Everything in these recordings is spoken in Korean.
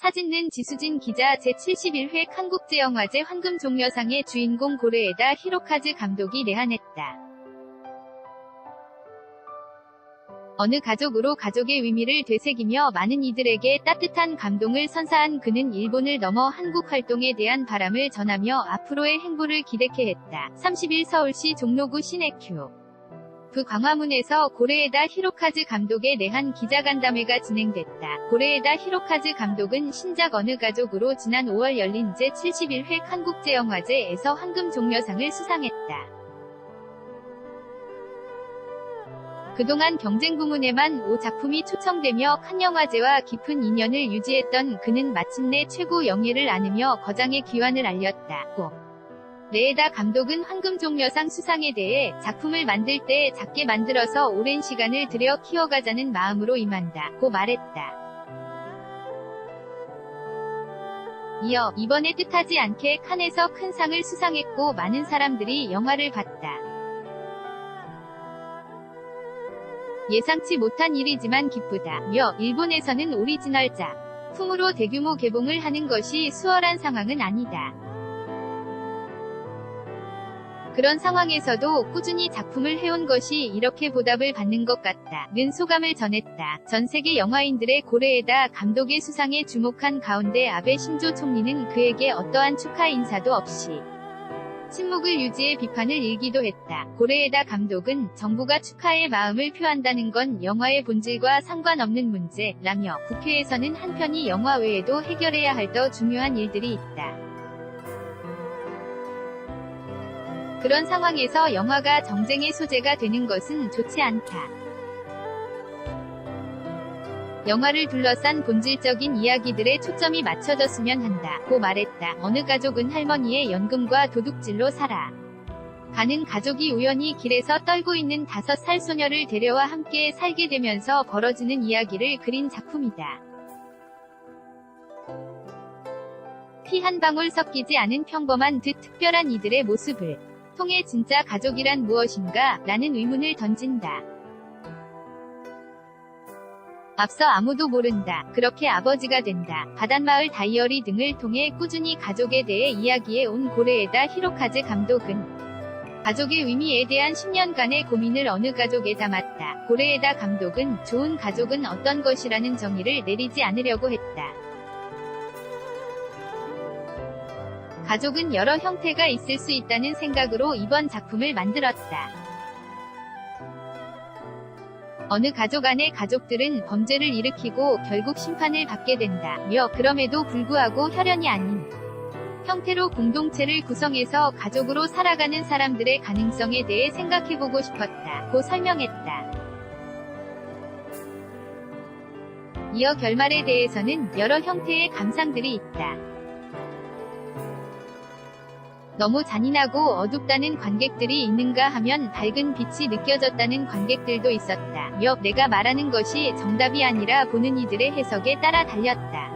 사진는 지수진 기자. 제71회 칸국제영화제 황금종려상의 주인공 고레에다 히로카즈 감독이 내한했다. 어느 가족으로 가족의 의미를 되새기며 많은 이들에게 따뜻한 감동을 선사한 그는 일본을 넘어 한국 활동에 대한 바람을 전하며 앞으로의 행보를 기대케 했다. 30일 서울시 종로구 시내큐 광화문에서 고레에다 히로카즈 감독의 내한 기자간담회가 진행됐다. 고레에다 히로카즈 감독은 신작 어느 가족으로 지난 5월 열린 제71회 칸국제영화제에서 황금종려상을 수상했다. 그동안 경쟁 부문에만 5작품이 초청되며 칸 영화제와 깊은 인연을 유지했던 그는 마침내 최고 영예를 안으며 거장의 귀환을 알렸다. 고레에다 감독은 황금종려상 수상에 대해 작품을 만들 때 작게 만들어서 오랜 시간을 들여 키워가자는 마음으로 임한다. 고 말했다. 이어 이번에 뜻하지 않게 칸에서 큰 상을 수상했고 많은 사람들이 영화를 봤다. 예상치 못한 일이지만 기쁘다며 일본에서는 오리지널작 품으로 대규모 개봉을 하는 것이 수월한 상황은 아니다. 그런 상황에서도 꾸준히 작품을 해온 것이 이렇게 보답을 받는 것 같다는 소감을 전했다. 전 세계 영화인들의 고레에다 감독의 수상에 주목한 가운데 아베 신조 총리는 그에게 어떠한 축하 인사도 없이 침묵을 유지해 비판을 일기도 했다. 고레에다 감독은 정부가 축하의 마음을 표한다는 건 영화의 본질과 상관없는 문제라며 국회에서는 한편이 영화 외에도 해결해야 할 더 중요한 일들이 있다. 그런 상황에서 영화가 정쟁의 소재가 되는 것은 좋지 않다. 영화를 둘러싼 본질적인 이야기들에 초점이 맞춰졌으면 한다. 고 말했다. 어느 가족은 할머니의 연금과 도둑질로 살아 가는 가족이 우연히 길에서 떨고 있는 5살 소녀를 데려와 함께 살게 되면서 벌어지는 이야기를 그린 작품이다. 피 한 방울 섞이지 않은 평범한 듯 특별한 이들의 모습을 통해 진짜 가족이란 무엇인가? 라는 의문을 던진다. 앞서 아무도 모른다. 그렇게 아버지가 된다. 바닷마을 다이어리 등을 통해 꾸준히 가족에 대해 이야기해 온 고레에다 히로카즈 감독은 가족의 의미에 대한 10년간의 고민을 어느 가족에 담았다. 고레에다 감독은 좋은 가족은 어떤 것이라는 정의를 내리지 않으려고 했다. 가족은 여러 형태가 있을 수 있다는 생각으로 이번 작품을 만들었다. 어느 가족 안의 가족들은 범죄를 일으키고 결국 심판을 받게 된다며 그럼에도 불구하고 혈연이 아닌 형태로 공동체를 구성해서 가족으로 살아가는 사람들의 가능성에 대해 생각해보고 싶었다. 고 설명했다. 이어 결말에 대해서는 여러 형태의 감상들이 있다. 너무 잔인하고 어둡다는 관객들이 있는가 하면 밝은 빛이 느껴졌다는 관객들도 있었다며 내가 말하는 것이 정답이 아니라 보는 이들의 해석에 따라 달렸다.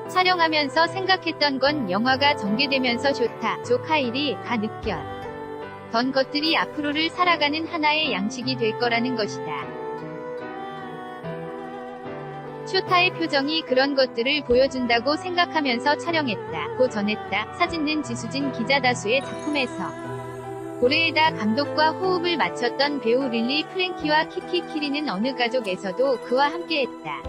촬영하면서 생각했던 건 영화가 전개되면서 쇼타, 조카일이 가 느꼈던 것들이 앞으로를 살아가는 하나의 양식이 될 거라는 것이다. 쇼타의 표정이 그런 것들을 보여준다고 생각하면서 촬영했다. 고 전했다. 사진는 지수진 기자. 다수의 작품에서 고레에다 감독과 호흡을 맞췄던 배우 릴리 프랭키와 키키 키리는 어느 가족에서도 그와 함께했다.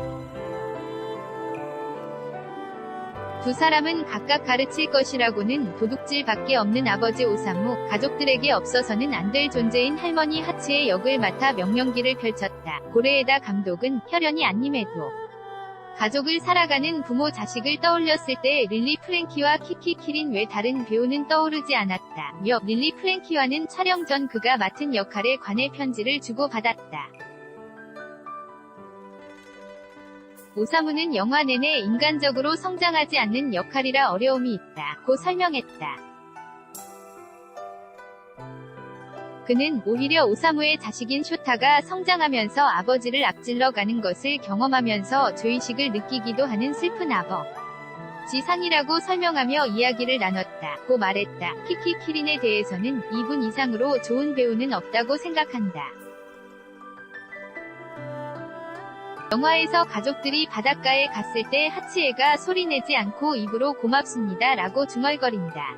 두 사람은 각각 가르칠 것이라고는 도둑질밖에 없는 아버지 오사무, 가족들에게 없어서는 안 될 존재인 할머니 하츠의 역을 맡아 명령기를 펼쳤다. 고레에다 감독은 혈연이 아님에도 가족을 살아가는 부모 자식을 떠올렸을 때 릴리 프랭키와 키키 키린 외 다른 배우는 떠오르지 않았다며 릴리 프랭키와는 촬영 전 그가 맡은 역할에 관해 편지를 주고받았다. 오사무는 영화 내내 인간적으로 성장하지 않는 역할이라 어려움이 있다. 고 설명했다. 그는 오히려 오사무의 자식인 쇼타가 성장하면서 아버지를 앞질러 가는 것을 경험하면서 죄의식을 느끼기도 하는 슬픈 아버지상이라고 설명하며 이야기를 나눴다. 고 말했다. 키키 키린에 대해서는 이분 이상으로 좋은 배우는 없다고 생각한다. 영화에서 가족들이 바닷가에 갔을 때 하치에가 소리내지 않고 입으로 고맙습니다 라고 중얼거린다.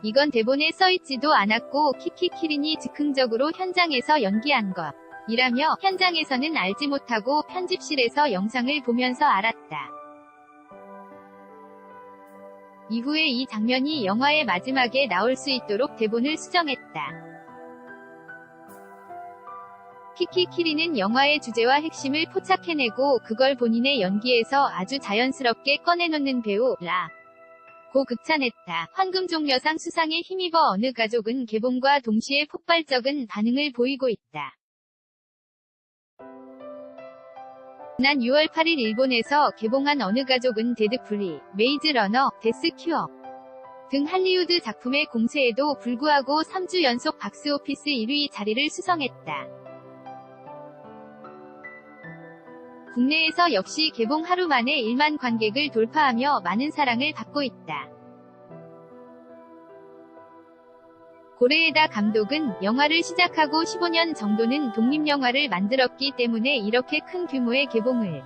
이건 대본에 써있지도 않았고 키키키린이 즉흥적으로 현장에서 연기한 것 이라며 현장에서는 알지 못하고 편집실에서 영상을 보면서 알았다. 이후에 이 장면이 영화의 마지막에 나올 수 있도록 대본을 수정했다. 키키키리는 영화의 주제와 핵심을 포착해내고 그걸 본인의 연기에서 아주 자연스럽게 꺼내놓는 배우라 고 극찬했다. 황금종려상 수상에 힘입어 어느 가족은 개봉과 동시에 폭발적인 반응을 보이고 있다. 지난 6월 8일 일본에서 개봉한 어느 가족은 데드풀이, 메이즈 러너, 데스 큐어 등 할리우드 작품의 공세에도 불구하고 3주 연속 박스오피스 1위 자리를 수성했다. 국내에서 역시 개봉 하루 만에 1만 관객을 돌파하며 많은 사랑을 받고 있다. 고레에다 감독은 영화를 시작하고 15년 정도는 독립영화를 만들었기 때문에 이렇게 큰 규모의 개봉을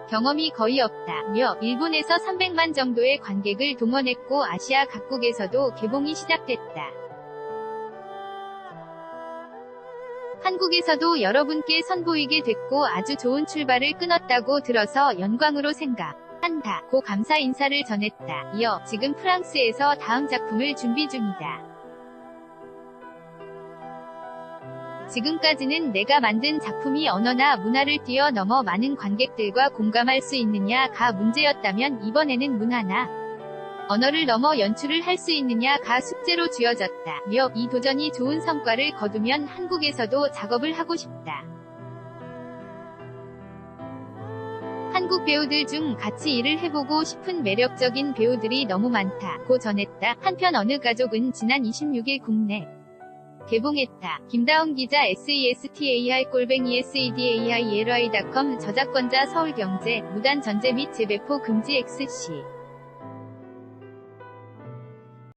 경험이 거의 없다며 일본에서 300만 정도의 관객을 동원했고 아시아 각국에서도 개봉이 시작됐다. 한국에서도 여러분께 선보이게 됐고 아주 좋은 출발을 끊었다고 들어서 영광으로 생각한다 고 감사 인사를 전했다. 이어 지금 프랑스에서 다음 작품을 준비 중이다. 지금까지는 내가 만든 작품이 언어나 문화를 뛰어넘어 많은 관객들과 공감할 수 있느냐가 문제였다면 이번에는 문화나 언어를 넘어 연출을 할 수 있느냐가 숙제로 쥐어졌다며 이 도전이 좋은 성과를 거두면 한국에서도 작업을 하고 싶다. 한국 배우들 중 같이 일을 해보고 싶은 매력적인 배우들이 너무 많다고 전했다. 한편 어느 가족은 지난 26일 국내 개봉했다. 김다운 기자 SESTAR@SEDAIRY.com 저작권자 서울경제 무단 전제 및 재배포 금지 XC